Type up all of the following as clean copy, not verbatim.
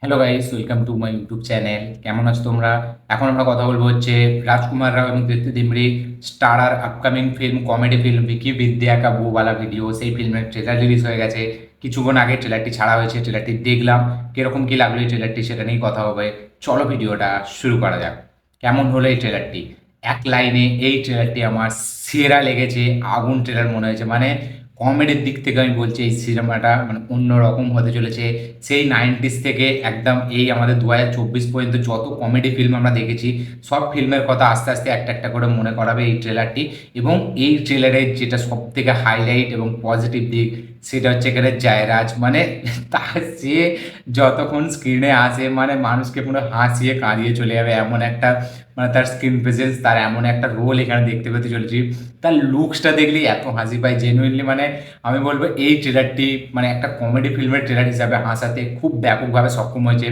Hello guys, welcome to my YouTube channel. কেমন আছো তোমরা? এখন আমরা কথা বলবো হচ্ছে রাজকুমার রাও এবং Dipti Dimri starrer upcoming film, comedy film Vicky Vidya ka বউওয়ালা video. সেই ফিল্মের ট্রেলার রিলিজ হয়ে গেছে কিছুক্ষণ আগে। ট্রেলারটি ছাড়া হয়েছে, ট্রেলারটি দেখলাম। কিরকম কি লাগলো এই ট্রেলারটি সেটা নিয়েই কথা হবে। চলো ভিডিওটা শুরু করা যাক। কেমন হলো এই ট্রেলারটি? এক লাইনে এই ট্রেলারটি আমার সেরা লেগেছে। আগুন ট্রেলার মনে হয়েছে। মানে কমেডির দিক থেকে আমি বলছি এই সিনেমাটা মানে অন্যরকম হতে চলেছে। সেই 90s থেকে একদম এই আমাদের 2024 পর্যন্ত যত কমেডি ফিল্ম আমরা দেখেছি, সব ফিল্মের কথা আস্তে আস্তে একটা একটা করে মনে করাবে এই ট্রেলারটি। এবং এই ট্রেলারের যেটা সব থেকে হাইলাইট এবং পজিটিভ দিক, সেটা হচ্ছে এখানে জায়রাজ। মানে তার সে যতক্ষণ স্ক্রিনে আসে মানে মানুষকে পুরো হাসিয়ে কাঁদিয়ে চলে যাবে এমন একটা, মানে তার স্ক্রিন প্রেজেন্স, তার এমন একটা রোল এখানে দেখতে পেতে চলেছি। তার লুকসটা দেখলেই এত হাসি পায় জেনুইনলি। মানে আমি বলবো এই ট্রেলারটি মানে একটা কমেডি ফিল্মের ট্রেলার হিসাবে হাসাতে খুব ব্যাপকভাবে সক্ষম হয়েছে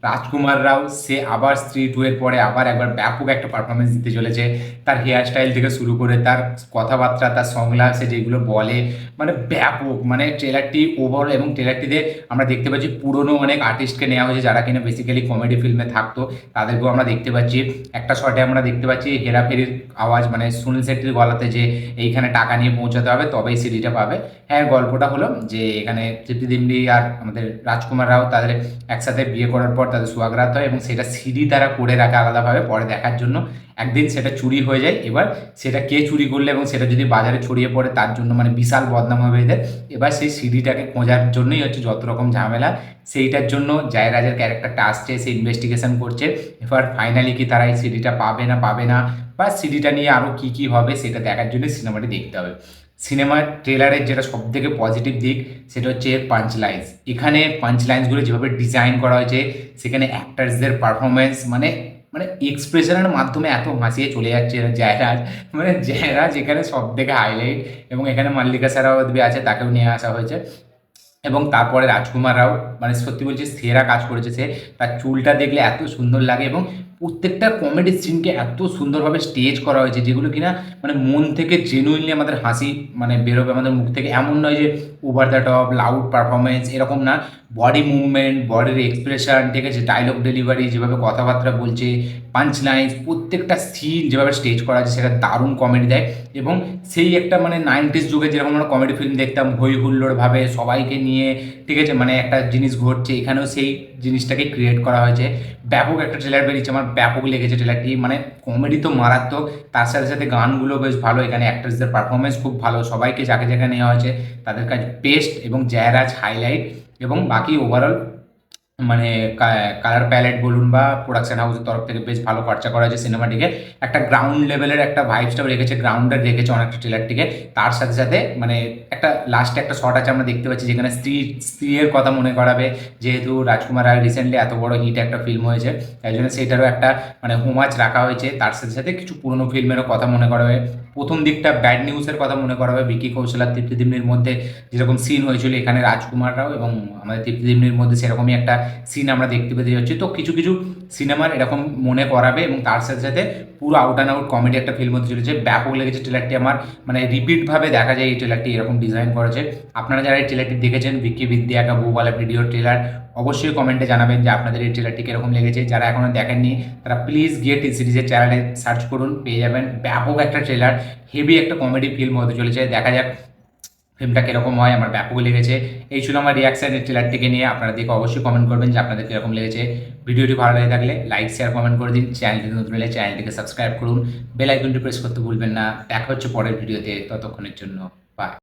রাজকুমার রাও। সে আবার স্ত্রী টু এর পরে আবার একবার ব্যাপক একটা পারফরমেন্স দিতে চলেছে। তার হেয়ার স্টাইল থেকে শুরু করে তার কথাবার্তা, তার সংলাপে যেগুলো বলে, মানে ব্যাপক। মানে ট্রেলারটি ওভারঅল, এবং ট্রেলারটিতে আমরা দেখতে পাচ্ছি পুরনো অনেক আর্টিস্টকে নেওয়া হয়েছে যারা কিনা বেসিক্যালি কমেডি ফিল্মে থাকতো, তাদেরকেও আমরা দেখতে পাচ্ছি। একটা শটে আমরা দেখতে পাচ্ছি হেরাফেরির আওয়াজ, মানে সুনীল শেট্টির গলাতে, যে এইখানে টাকা নিয়ে পৌঁছাতে হবে তবেই সিডিটা পাবে। হ্যাঁ, গল্পটা হলো যে এখানে তৃপ্তি দিমরি আর আমাদের রাজকুমার রাও তাদের একসাথে বিয়ে করার পর তাদের সোহাগরাত হয়, এবং সেটা সিডি তারা করে রাখে আলাদাভাবে পরে দেখার জন্য। একদিন সেটা চুরি হয়ে যায়। এবার সেটা কে চুরি করলে এবং সেটা যদি বাজারে ছড়িয়ে পড়ে তার জন্য মানে বিশাল বদনাম হবে এদের। এবার সেই সিডিটাকে খোঁজার জন্যই হচ্ছে যত রকম ঝামেলা। সেইটার জন্য জয়রাজের ক্যারেক্টারটা আসছে, সে ইনভেস্টিগেশন করছে। এবার ফাইনালি কি তারা এই সিডিটা পাবে না পাবে না, বা সিডিটা নিয়ে আরও কী কী হবে সেটা দেখার জন্য সিনেমাটি দেখতে হবে। সিনেমার ট্রেলারের যেটা সবথেকে পজিটিভ দিক, সেটা হচ্ছে এর পাঞ্চ লাইন্স। এখানে পাঞ্চ লাইন্সগুলো যেভাবে ডিজাইন করা হয়েছে, সেখানে অ্যাক্টার্সদের পারফরমেন্স, মানে মানে এক্সপ্রেশনের মাধ্যমে এত হাসিয়ে চলে যাচ্ছে জায়রাজ। মানে জায়রাজ এখানে সব থেকে হাইলাইট। এবং এখানে মাল্লিকা শেরাওয়াতবি আছে, তাকেও নিয়ে আসা হয়েছে। এবং তারপরে রাজকুমার রাও, মানে সত্যি বলছি সেরা কাজ করেছে সে। তার চুলটা দেখলে এত সুন্দর লাগে, এবং প্রত্যেকটা কমেডি সিনকে এত সুন্দরভাবে স্টেজ করা হয়েছে, যেগুলো কিনা মানে মন থেকে জেনুইনলি আমাদের হাসি মানে বেরোবে আমাদের মুখ থেকে। এমন নয় যে over the top loud performance, এরকম না। বডি মুভমেন্ট, বডির এক্সপ্রেশন, ঠিক আছে, ডায়লগ ডেলিভারি, যেভাবে কথাবার্তা বলছে, পাঞ্চ লাইন্স, প্রত্যেকটা সিন যেভাবে স্টেজ করা আছে সেটা দারুণ কমেডি দেয়। এবং সেই একটা মানে 90s যুগে যেরকম আমরা কমেডি ফিল্ম দেখতাম হই হুল্লোড়ভাবে সবাইকে নিয়ে, ঠিক আছে, মানে একটা জিনিস ঘটছে, এখানেও সেই জিনিসটাকে ক্রিয়েট করা হয়েছে। ব্যাপক একটা ট্রেলার বেরিয়েছে, আমার ব্যাপক লেগেছে ট্রেলারটি। মানে কমেডি তো মারাত্মক, তার সাথে সাথে গানগুলো বেশ ভালো। এখানে অ্যাক্টার্সদের পারফরমেন্স খুব ভালো, সবাইকে যাকে যাকে নেওয়া হয়েছে তাদের কাজ বেস্ট, এবং জায়রাজ হাইলাইট। এবং বাকি ওভারঅল মানে কালার প্যালেট বলুন বা প্রোডাকশন হাউসের তরফ থেকে বেশ ভালো খরচা করা হয়েছে সিনেমাটিকে। একটা গ্রাউন্ড লেভেলের একটা ভাইবসটাও রেখেছে, গ্রাউন্ডেড রেখেছে অনেকটা ট্রেলারটিকে। তার সাথে সাথে মানে একটা লাস্টে একটা শট আছে আমরা দেখতে পাচ্ছি, যেখানে স্ত্রীর কথা মনে করাবে। যেহেতু রাজকুমার রায় রিসেন্টলি এত বড় হিট একটা ফিল্ম হয়েছে, তাই জন্য সেটারও একটা মানে হোমাজ রাখা হয়েছে। তার সাথে সাথে কিছু পুরনো ফিল্মেরও কথা মনে করাবে। প্রথম দিকটা ব্যাড নিউজের কথা মনে করাবে, ভিকি কৌশল আর তৃপ্তি দিমনির মধ্যে যেরকম সিন হয়েছিল, এখানে রাজকুমার রাও এবং আমাদের তৃপ্তি দিমনির মধ্যে সেরকমই একটা সিন আমরা দেখতে পেতে যাচ্ছি। তো কিছু কিছু সিনেমার এরকম মনে করাবে, এবং তার সাথে সাথে পুরো আউট অ্যান্ড আউট কমেডি একটা ফিল্ম হতে চলেছে। ব্যাপক লেগেছে ট্রেলারটি আমার, মানে রিপিটভাবে দেখা যায় এই ট্রেলারটি এরকম ডিজাইন করেছে। আপনারা যারা এই ট্রেলারটি দেখেছেন ভিকি বিদ্যা কা বউওয়ালা ভিডিও ট্রেলার, অবশ্যই কমেন্টে জানাবেন যে আপনাদের এই ট্রেলারটি কীরকম লেগেছে। যারা এখনও দেখেননি তারা প্লিজ গিয়ে টি সিরিজের চ্যানেলে সার্চ করুন, পেয়ে যাবেন ব্যাপক একটা ট্রেলার। হেভি একটা কমেডি ফিল্ম হতে চলেছে, দেখা যাক ফিল্মটা কীরকম হয়। আমার ব্যাপক লেগেছে। এই ছিল আমার রিয়াকশান এই ট্রেলারটিকে নিয়ে। আপনারা দেখে অবশ্যই কমেন্ট করবেন যে আপনাদের কীরকম লেগেছে। ভিডিওটি ভালো লেগে থাকলে লাইক শেয়ার কমেন্ট করে দিন। চ্যানেলটি নতুন হলে চ্যানেলটিকে সাবস্ক্রাইব করুন, বেল আইকনটি প্রেস করতে ভুলবেন না। দেখা হচ্ছে পরের ভিডিওতে, ততক্ষণের জন্য বাই।